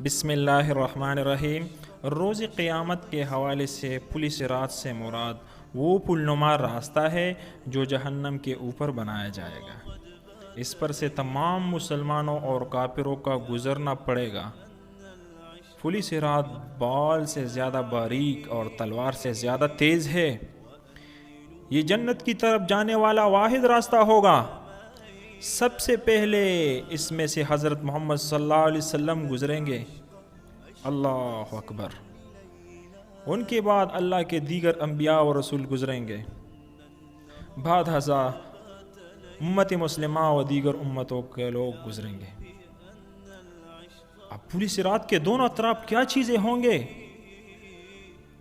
بسم اللہ الرحمن الرحیم۔ روز قیامت کے حوالے سے پل صراط سے مراد وہ پل نما راستہ ہے جو جہنم کے اوپر بنایا جائے گا۔ اس پر سے تمام مسلمانوں اور کافروں کا گزرنا پڑے گا۔ پل صراط بال سے زیادہ باریک اور تلوار سے زیادہ تیز ہے۔ یہ جنت کی طرف جانے والا واحد راستہ ہوگا۔ سب سے پہلے اس میں سے حضرت محمد صلی اللہ علیہ وسلم گزریں گے۔ اللہ اکبر۔ ان کے بعد اللہ کے دیگر انبیاء و رسول گزریں گے۔ بعد ازاں امت مسلمہ و دیگر امتوں کے لوگ گزریں گے۔ اب پل صراط کے دونوں اطراف کیا چیزیں ہوں گے؟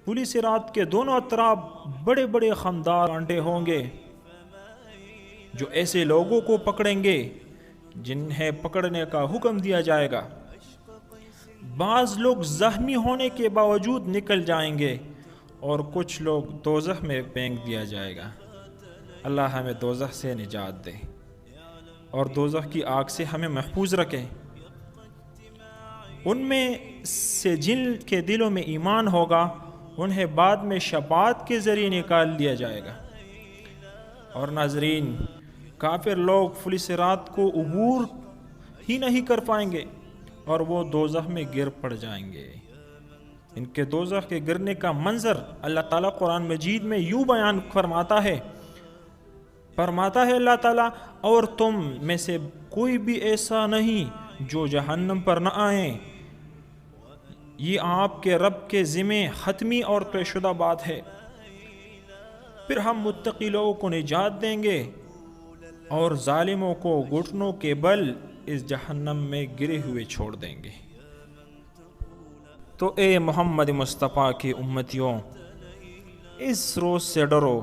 پل صراط کے دونوں اطراف بڑے بڑے خمدار کانٹے ہوں گے جو ایسے لوگوں کو پکڑیں گے جنہیں پکڑنے کا حکم دیا جائے گا۔ بعض لوگ زخمی ہونے کے باوجود نکل جائیں گے اور کچھ لوگ دوزخ میں پھینک دیا جائے گا۔ اللہ ہمیں دوزخ سے نجات دے اور دوزخ کی آگ سے ہمیں محفوظ رکھے۔ ان میں سے جن کے دلوں میں ایمان ہوگا انہیں بعد میں شفاعت کے ذریعے نکال لیا جائے گا۔ اور ناظرین، کافر لوگ پل صراط کو عبور ہی نہیں کر پائیں گے اور وہ دوزخ میں گر پڑ جائیں گے۔ ان کے دوزخ کے گرنے کا منظر اللہ تعالیٰ قرآن مجید میں یوں بیان فرماتا ہے اللہ تعالیٰ، اور تم میں سے کوئی بھی ایسا نہیں جو جہنم پر نہ آئیں۔ یہ آپ کے رب کے ذمہ حتمی اور طے شدہ بات ہے۔ پھر ہم متقی لوگوں کو نجات دیں گے اور ظالموں کو گھٹنوں کے بل اس جہنم میں گرے ہوئے چھوڑ دیں گے۔ تو اے محمد مصطفیٰ کی امتیوں، اس روز سے ڈرو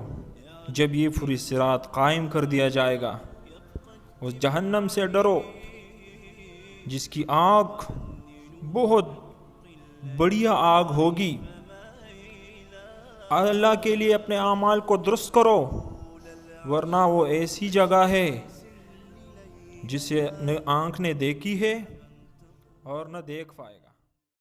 جب یہ پل صراط قائم کر دیا جائے گا۔ اس جہنم سے ڈرو جس کی آگ بہت بڑھیا آگ ہوگی۔ اللہ کے لیے اپنے اعمال کو درست کرو، ورنہ وہ ایسی جگہ ہے جسے نہ آنکھ نے دیکھی ہے اور نہ دیکھ پائے گا۔